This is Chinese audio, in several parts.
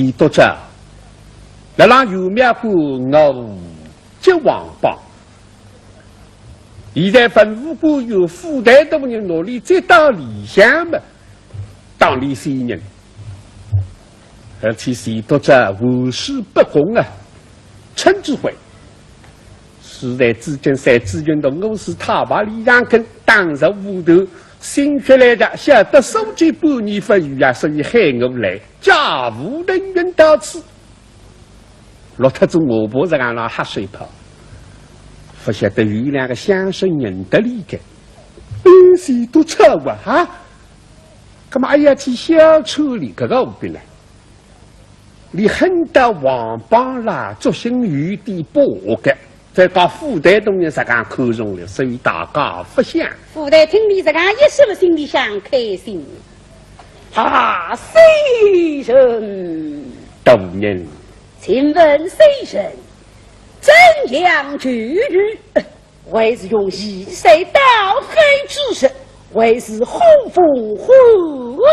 是读者，来让有名过我接王邦。现在分无辜有附带的人努力再当理想嘛，当理新人，而且是读者无事不公啊，陈智慧。时代之间在资源的我是他把李阳根当入屋头，心血来的晓得收集半年不余啊，所以害我来，家务人员到此，落特子我婆子俺那喝水泡，不晓得有两个相声人的理解，谁都错误啊！干嘛要去小处理这个病呢？你很多王邦啦，作新余地报的。再把附带东西是讲看中了，所以大家不想。附带听你这讲，也是不心里想开心。啊，先生，大人，请问先生，怎样拒日？为是用一岁刀黑之身，为是后风呼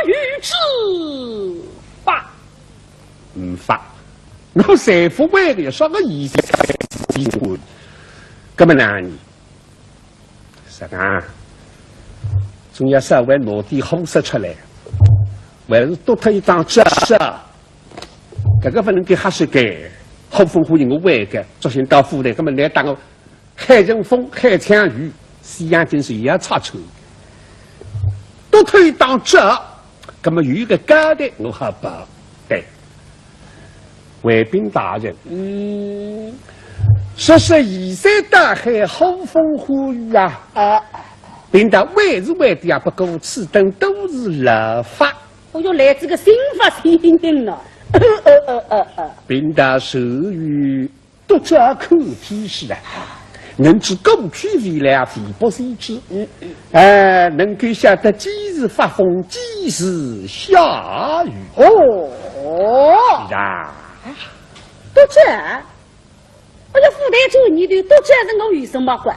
吁之法。法，我谁不为的说个意思？根本难你，是讲，总要稍微拿点红色出来，为了多他一张纸，这个不能给哈是给后风呼应我外个，作新到附带，根本来当我海人风、海枪鱼，西洋精神也要插手，多他一张纸，根本有一个交代，我好报对，卫兵大人，说是以山大海，后风呼吁啊！并且为是为的也不够，此等都是立法。我要来这个新法新定了。并且授予读者口提示啊，能知公区为了非不随之。能够晓得几时发风，几时下雨。是啊，读者。我要附带着你的读者跟我有什么关？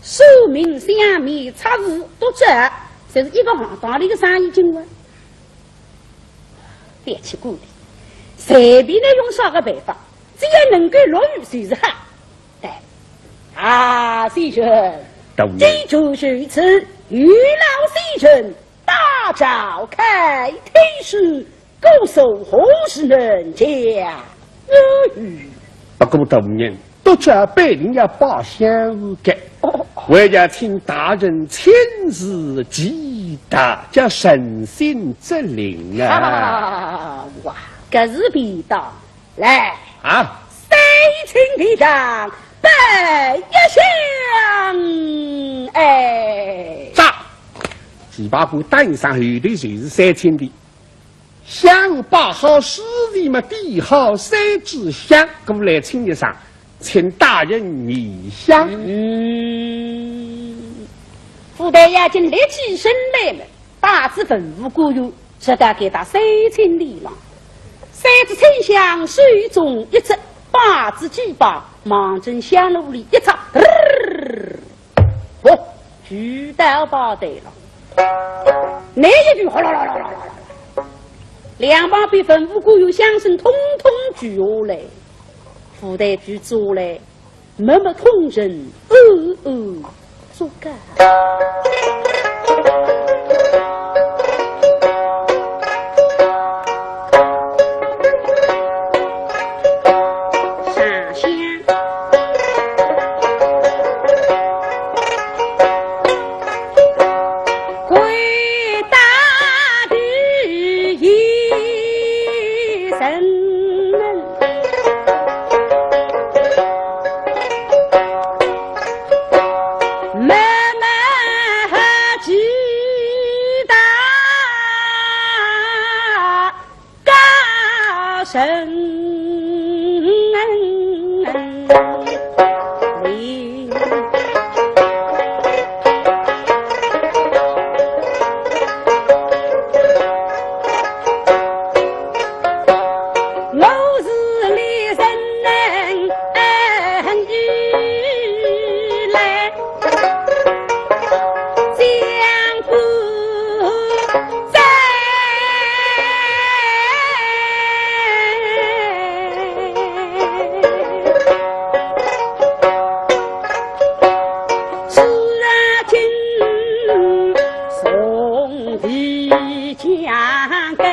寿命相面差事读者，这是一个行当的一个生意经文。别去顾虑，随便的用啥个办法，只要能够落雨就是好。先生，记住许此，余老先生大召开天师，勾手何时能将不过大人。读者必定要报相互给，我要请大人亲自记得，叫神仙之灵啊！哇，这是必当来啊！三清地上拜一香，炸！几把股担上后头就是三清的，香把好，师弟们递好三支香，过来请一上。请大人你香。附带押金立起身来了，大致吩咐过有，直达给他3千里了。3支清香手中一只，8支举把忙正香炉里一插，举到包对了。那一句哗啦啦啦啦啦啦，两帮被吩咐过有香声通通举下来。附带举做来，默默同人，做干。上香，归大地一声。地将根。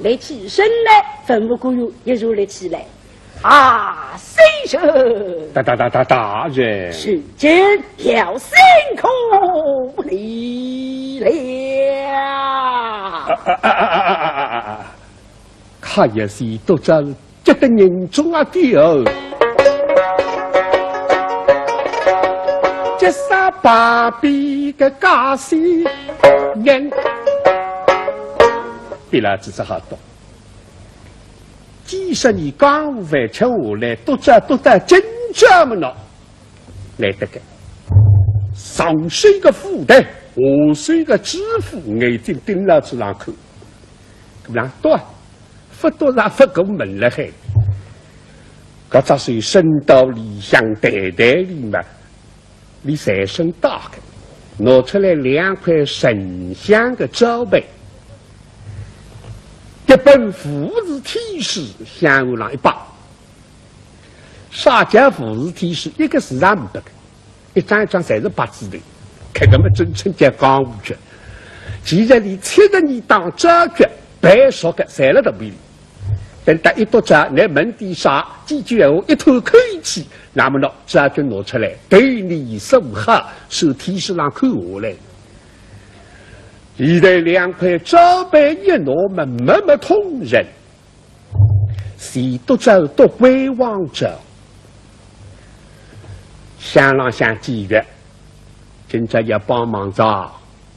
来起身来，坟墓古有一如来起来。啊，先生！大人，世间要辛苦你了。他也是都这觉得人中啊的哦。这三把笔个家西人。别了，只是好多。几十年刚午饭吃下来，都得真这么闹，来得个。上是一个负担，下是一个支付，眼睛盯了出上口。咁样多，不多上不够门了还。搿只水升到里向袋里嘛，离财神大开，拿出来2块神香的招牌。一本富士天书向我上一把，啥叫富士天书？一个字也没得个，一张一张侪是八字头，看个么真正叫讲下去。既然你70年当这个白说个侪辣头边里，等到一读者来问点啥几句闲话，一透口气，那么呢这就拿出来对你说好，手天书上看下来。现在2块招牌一拿嘛，没通人，谁都走都归往着，想浪想几个，今朝要帮忙着，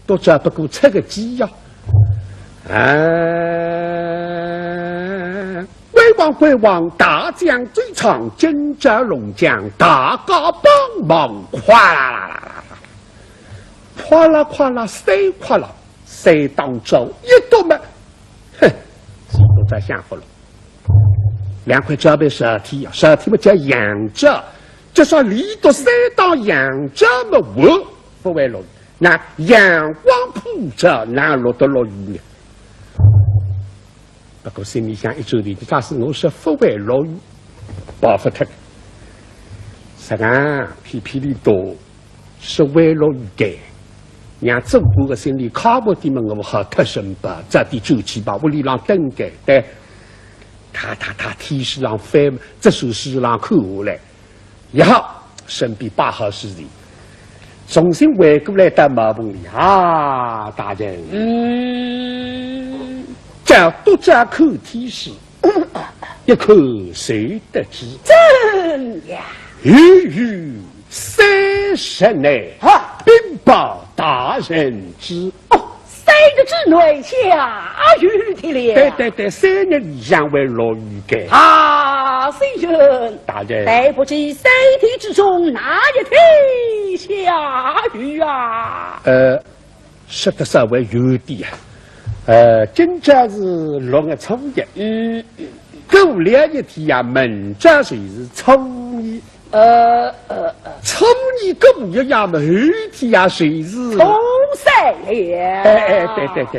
都走不过出个鸡呀！归往，大将最长，今朝龙将，大家帮忙，哗啦，谁夸啦？谁当中一多么？哼，谁都在想好了。2块招牌10天啊，10天嘛叫养着，就说离到山当阳这么我不为落雨，那阳光普照，哪落得落雨呢？不过心里想一周的，假使我是不为落雨，报复他。实干屁屁的多，是为落雨干。让政府的心里靠不的么，我好特身吧，这地周期吧，屋里让灯盖对。他天时让翻，这首诗让看下来，以后身边把好事情，重新回过来到茅棚里啊，大人，这读者口天时，一口谁得知？真呀！语30内，禀报大人知。3个之内下雨的了。对，3日以上为落雨的。啊，先生，大人，对不起，3天之中哪一天下雨啊？说的稍微有点今朝是6月初1，过2天呀，明朝就是初2。初2过1呀，后天呀，谁是？初3了。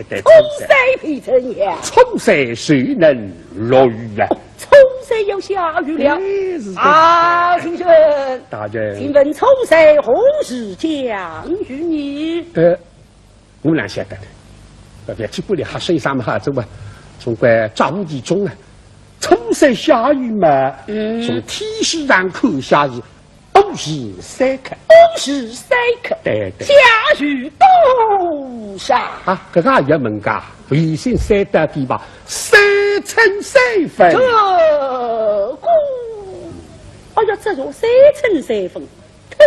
对，初3必成呀。初3谁能落雨啊？初3要下雨了。啊，先生，大人，请问初3何时降雨呢？我俩晓得的，别去过来哈水上嘛哈，这么总归抓无其中啊。初3下雨嘛，从天时上看下是53克，53克，对，下雨多少啊？这个也问噶，微信3大地吧，3乘3分。这哎呀，这种3乘3分。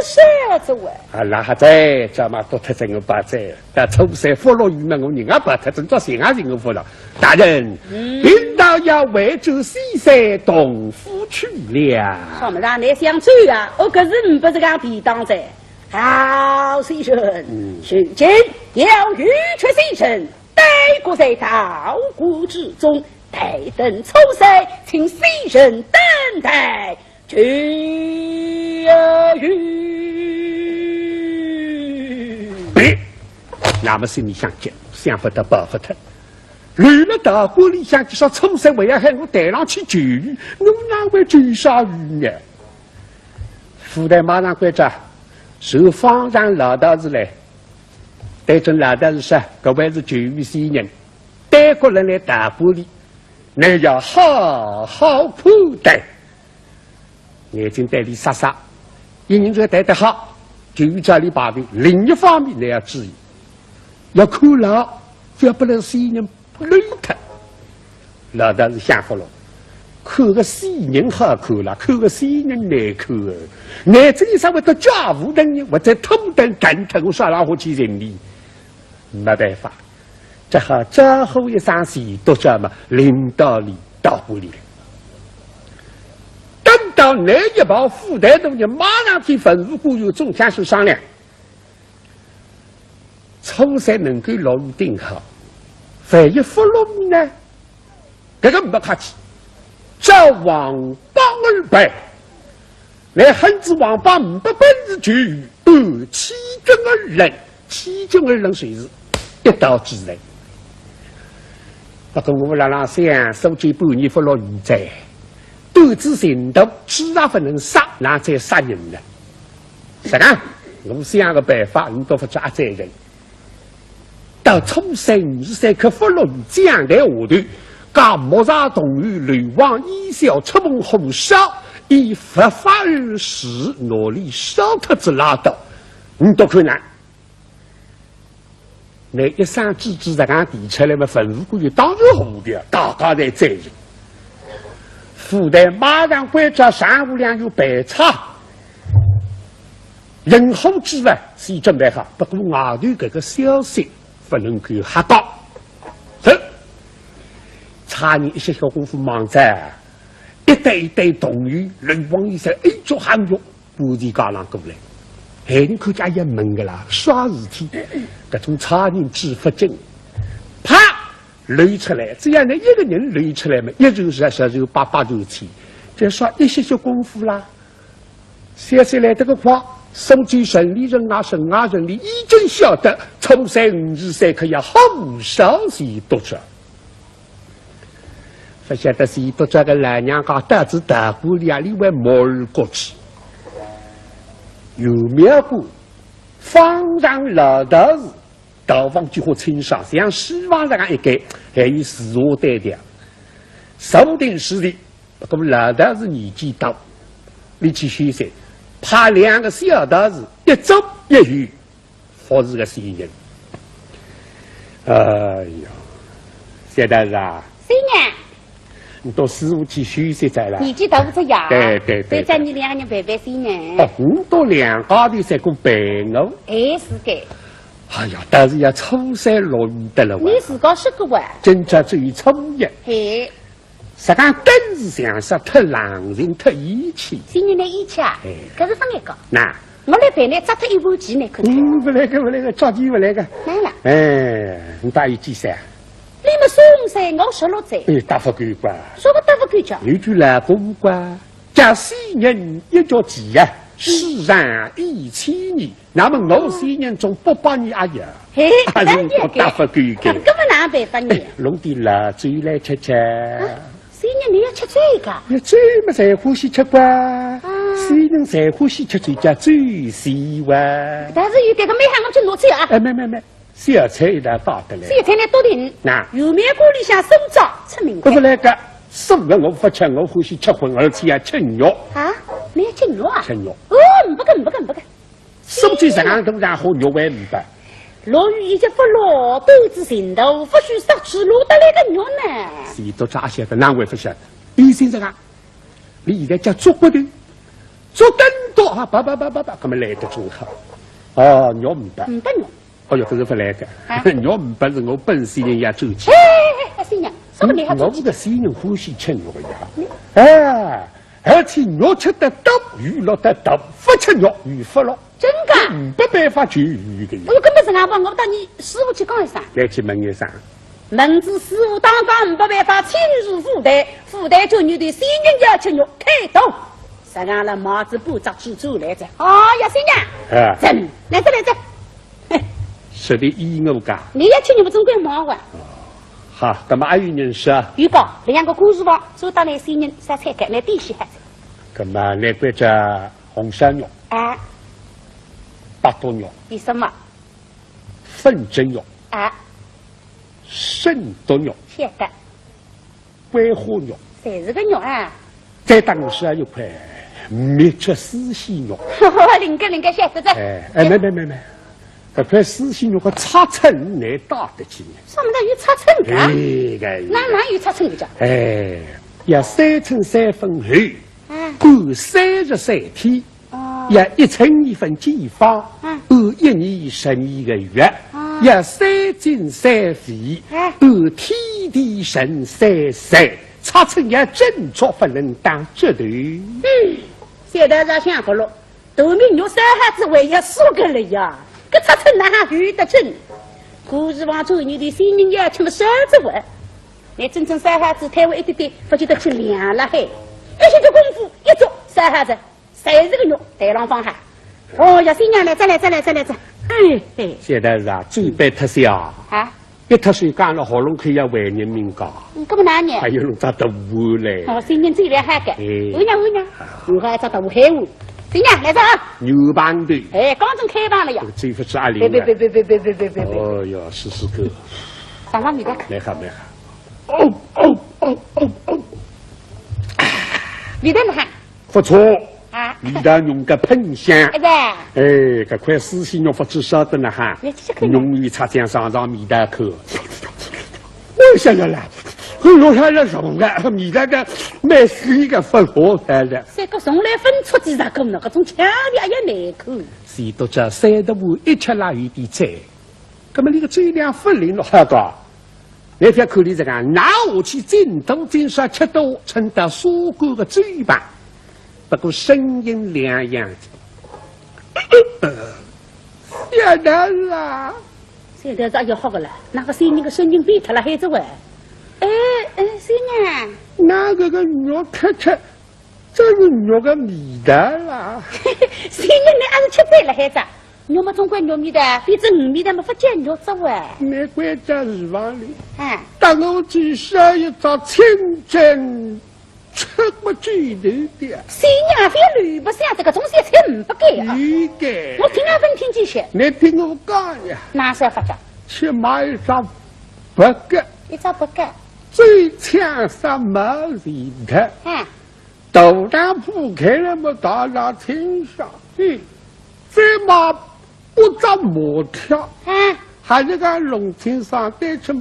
啥子喂？那还在这嘛多特征我把在，但初3不落雨嘛，我人家把特征做谁啊？人我不了。大人，领导要为这西山东府去了。什么让你想走啊？我可是不是讲便当噻。好先生，如今要预出西城，待国在稻谷之中，待等初3，请西人等待。去雨，别，那么心里想急，想不得报复他。乱了大锅里想就说初3为要喊我带上去救雨，我哪会救啥雨呢？副队马上关着，受方丈老道士来，对准老道士说：“各位是救雨先人，带过人来大锅里，你要好好看待。”眼睛带里杀杀，一人就带得好，就与家里把柄。另一方面，你要注意，要看牢，要不能西人累他。老道士想好了，看个西人好看了，看个西人难看啊！难这里稍微到家务的人，或者偷等干疼，我耍哪下去人力？没办法，只好最后一场戏，都叫么领导里到屋里了。等到那一帮副队同志马上去吩咐顾有总枪手商量，初3能够落雨顶好，万一不落雨呢？这个没客气，找王八2倍，来狠子王八500本事救雨，其中的人，其中的人谁是一刀之人？不过我们让想，收集半年不落雨灾。斗志行动，只要不能杀，那再杀人了。是啊，我想个办法，你都不抓责任。到初3、53可不落雨，这样的下头，把莫杀动物流亡，以小出门红烧，以佛法而食，努力烧脱子拉倒，你都困难。那一上支持这样提出来嘛，吩咐过去当然好的，大家在责任。副队马上关照上午2有备茶，任何之外是准备好，不过外头这个消息不能够瞎讲。走，茶人一些小功夫忙着，一堆动员，人往一声一脚喊脚，不是家人过来，海人看家也闷个啦，啥事体？这种茶人之不精，啪！累出来，这样的一个人累出来嘛，一揉小揉，8揉起，就说一些功夫啦。现在来这个话，送去省里人啊，省外人里已经晓得，从353可要好少许多着。不晓得许多这个老娘家带子大姑娘里为毛儿过去，有苗姑方丈老道士，道方就和清上，像希望这样一个，还有自我单调，说不定是的。不过老道士年纪大，力气虚噻，派2个小道士一走一回，服侍个新人。哎呀，小道士啊，新娘，你到师傅去休息在了。年纪大不出牙。对。再叫你2个人陪陪新娘。哦，我到2家头才过陪我。哎，是的。哎呀，但是要初三落雨的了哇！你自个说个哇？今朝只有初一。嘿。实讲本事上说特狼人特义气。新年的义气啊，搿是分一个。那我来陪你扎脱一盘棋呢，可能。不来个，抓鸡不来个。来了。哎，你打有几岁啊？你们松山，我16岁。哎，大不敢管。说个大不敢讲。有句老公话，假使人一叫鸡呀，世上1000年，那么我3年中800年也有。嘿，还是我大不敢干。根本哪办法呢？弄点蜡烛来吃吃。新年你要吃这个？你最么才欢喜吃瓜？谁人才欢喜吃这家最喜欢？但是有这个没喊我去拿菜啊！哎，没，小菜一大打得来。小菜呢多点。那油面锅里向生枣出名。不是那个，生的我不吃，我欢喜吃荤，而且要吃肉。啊，你要吃肉啊？吃肉。哦，不干。生最上都然后肉还不白。落雨一直不落，肚子寻头，不许失去落得来个肉呢。谁都咋晓得？哪会不晓得？医生这个，你现在叫做骨头，做更多啊！不，他们来得真好。哦，肉不白。不肉。哦哟，这是不来的。肉不白是我本身人也走起。哎，新娘，什么你还我们的新人欢喜吃肉呀。哎，而且肉吃得多，娱乐得多，不吃肉娱不乐。真的？没办法就娱的呀。我根本是俺帮我到你师傅去讲一声。来去问一声。门子师傅当场没办法亲入府台，府台就你对新人要吃肉，开动。实俺了帽子布扎去走来着。哎呀，新娘。啊。真来这。是的，依我讲。你要吃你们总归忙完。好，那么还有人说。预告2个故事房，走到来新人杀菜干来点些还。那么那个叫红烧肉。啊。八多肉。你什么？粉蒸肉。啊。生多肉。晓得。桂花肉。侪是个肉啊。再当时还有块蜜汁丝线肉。灵个晓得着。哎，没。这块丝线肉和擦蹭来打得起。上面有擦蹭的。哪有擦蹭的？哎，要3称3分厚，按33天。要1称1分计方，按1年12个月，要3斤3肥，按天地神3岁，擦称要正确不能当绝对。现在咱想不了，大明肉3下子还要说个了呀，这擦称哪有得真？古时王周你的新人要吃么啥子饭？你真正3下子摊位一点点，不就得吃凉了嘿？一些的功夫一做3下子。谁是个肉？带上放下。哦呀，新娘来，再来。哎。现在是啊，嘴巴特小啊，一脱水讲了喉咙可以要为人民讲。搿么哪年？还有弄只大碗嘞。哦，新娘最来喊个。我娘，我还只大碗海碗。新娘来着啊。牛排队。哎，刚正开放了呀。这不是阿玲。别。哦哟，试个。上米的。来哈。米的喊。不错。味道用个喷香，哎，这块丝线肉不只晓得了哈，容易擦酱上味道口。我晓得了，我晓得什么个味道的，蛮水个不好看的。这个从来分出几十个呢，这种腔调也难口。谁都叫3的碗一吃辣有点菜，那么你个嘴量不灵了好个。那天口里这个拿下去真多真少吃多，撑到锁骨个嘴巴。不过声音2样子，小道士啊，小道士要好个了，那个新人个声音变脱了，孩子喂，哎，新娘，那个肉吃，这是肉个米的啦。新人呢还是吃饭了孩子，肉么总归肉米的，比这鱼米的没法见肉做哎。难怪在厨房里，啊，当我去烧一灶清蒸吃不记得的。新人非吕不想这个东西才不该啊！应该。我听俺分听这些，你听我讲呀，哪是法子？去买一张不该，一招不该。最强什么人的？啊，豆蛋铺开了么？大家清上，再买不张木条，啊，还是个龙井上带出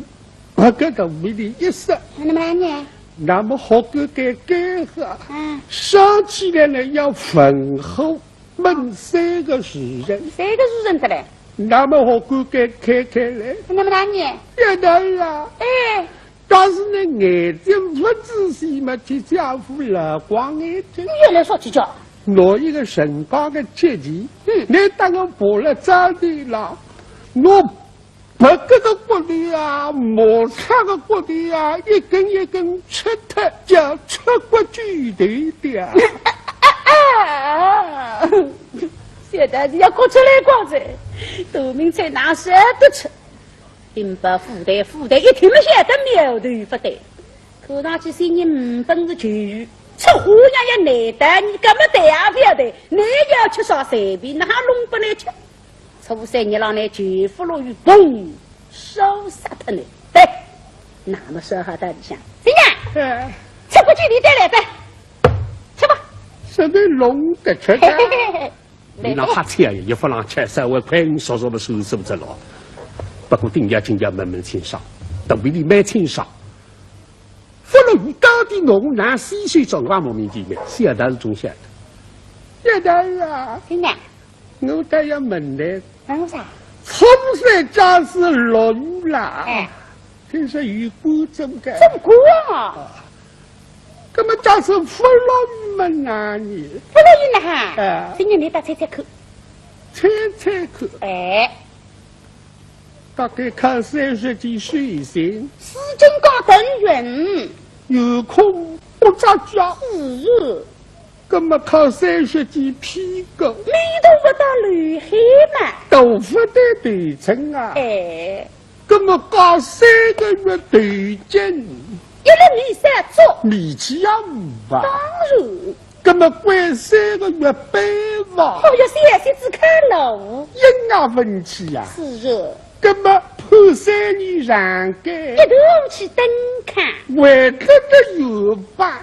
不该的味的一色。那么呢？那么好个给干喝，啊，烧起来呢要粉后焖3个时辰，谁个是人的嘞？那么好个给开开来，那么呢？也当然，哎，但是呢眼睛不仔细嘛，就家伙乐光眼睛。原来说起叫，拿一个神高的节气，你当我剥了渣的了，我白个的骨头啊，摩擦个骨头啊，一根一根吃脱，叫出骨巨头的。现在你要搞出来光子，豆明菜拿啥都吃，并不负担，一听没晓得苗头不对，看上去新人本事全有，吃花样也难得，你干嘛对也不要对，你要吃啥随便，哪弄不来吃？初3日郎呢，全副落雨，嘣，烧杀他呢，对，那么说好道理想，新人，吃过去你带来的，吃吧。是对龙的吃的。你那哈菜呀，一不让吃，3万块，你少少的收拾不着了。不过定价慢慢清爽，等为你买清爽。不了鱼到底弄拿细水长瓜莫名其妙，晓得是总晓得。晓得啊，新人，我倒要问来，问我啥？从山家是龙啦，哎，听说有古怎个？怎么过啊？那么家是富龙们哪里？不乐意呢哈。新人你打猜猜看。猜猜看。哎，大概看30几岁以前，四金刚等人，有空不着家。是。那么靠30几屁股，里头不到绿黑嘛。豆腐的对称啊。哎。那么搞3个月对劲。一了米三做，力气也无啊。当然。那么关3个月背房，好要3岁只看楼，阴啊问题呀。是热。那么判3年上街，一头去登看，为了的有吧。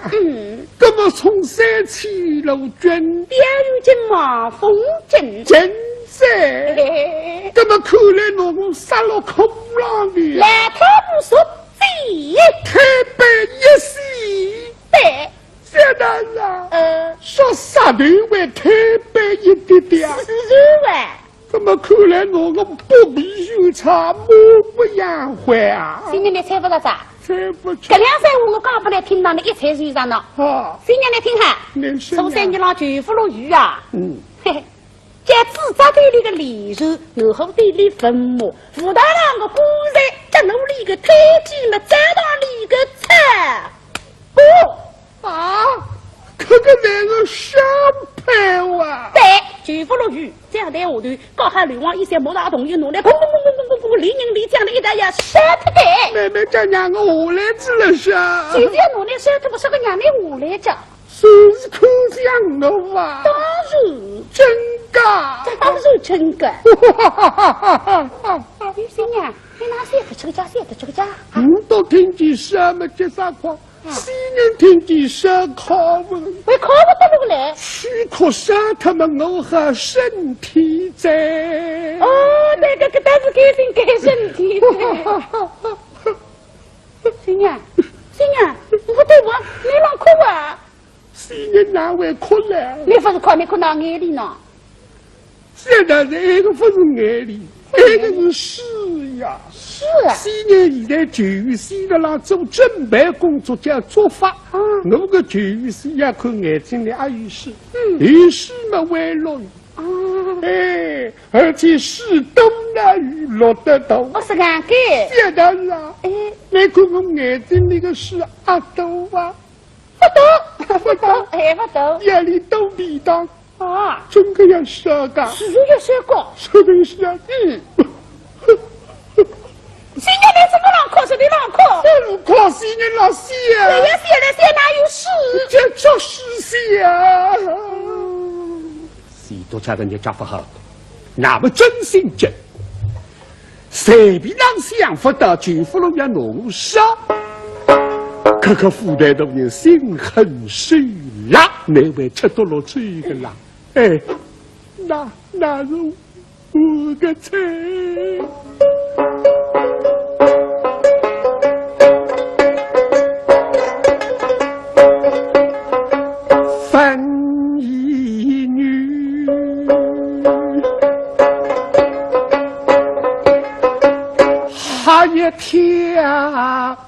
那么从3千路军，边有进马风筝，真在。那么看来侬杀了空浪的，来他不说贼，台北一时对。现在啊，说杀队为台北一点点，是肉啊。那么看来我个不必修茶，莫不养坏啊。新娘你猜不着啥？猜不出。这2、3话我刚不来听到你一猜就上了。啊，新娘你听哈，初3日郎全副落雨啊。嘿嘿，在纸扎堆里的李肉，牛后堆里坟墓，武大郎个棺材，这路里个推机嘛，站到里个车。不啊，可个那个上牌哇！对，全副落雨，这样在下头，高下流亡一些莫大同意弄来，砰砰砰砰砰砰，连人连将的一大呀，杀他的！妹妹叫娘个下来子了啥？就是要弄来杀他，不是个娘的下来着。是口香的哇！当然，真噶！当然真噶！哈哈哈哈哈哈！新娘，你拿谁的这个家？谁的这个家？都听见什么这啥话？新人听见啥考问？为考不得路来？许可杀他们我和身体在。哦，那个但是改身体在。新娘，我对我，你啷哭啊？新人哪会哭了？你不是哭，你哭到眼里呢？现在这个不是眼里，这个是事呀。是啊。新人现在9岁的啦，做准备工作叫做法。我个9岁要看眼睛里还有事，有事嘛会落雨。哎，而且是冬了雨落得多。我是俺给。现在啦，你看我眼睛里个是阿斗啊。不懂，还不到，还不到，夜里都味道啊，总个要说个，是要说个，说的是啊，新年的什么脑壳？是你脑壳？我靠，新年老谢啊，谁呀？写了写哪有事？这就是写啊，许多家人家家不好，那么真心真。随便让想不到，全部都要弄杀。可可富代的人心狠手辣，那位吃到了这个辣，哎，那是我的菜。分一女。哈一天啊，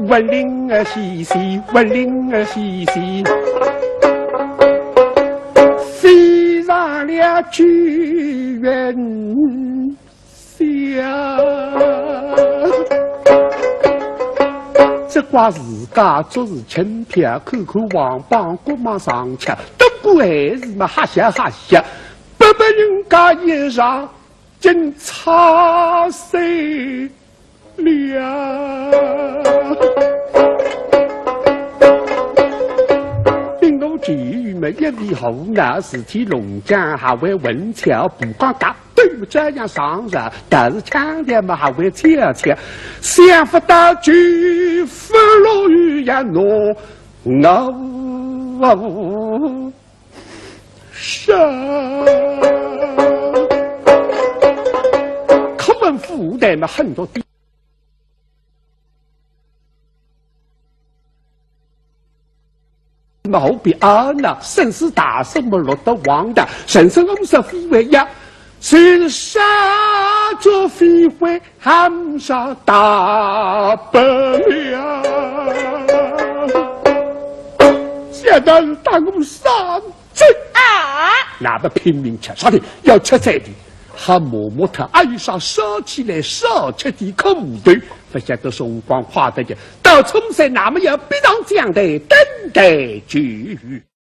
文铃儿细细，文铃儿细细，飞上了剧院下。这怪自家做事轻撇，看看王帮国忙上吃，不过还是嘛哈笑哈笑，不把人家一上真差谁了？领导局员们一味胡闹，事体龙江还会文巧，不光讲对这样上人，但是强调嘛还会悄悄，想不到就不落雨呀侬上。可问富代嘛很多地。毛比阿那生死大圣么落得王的，神圣我们说飞为呀，是杀着飞回喊上大不了。现在是打我们上阵啊！那么拼命吃，啥的要吃菜的。还默默他爱上烧起来烧吃的可无对，不晓得松光花的的，到冲山那么要逼上江的等待局。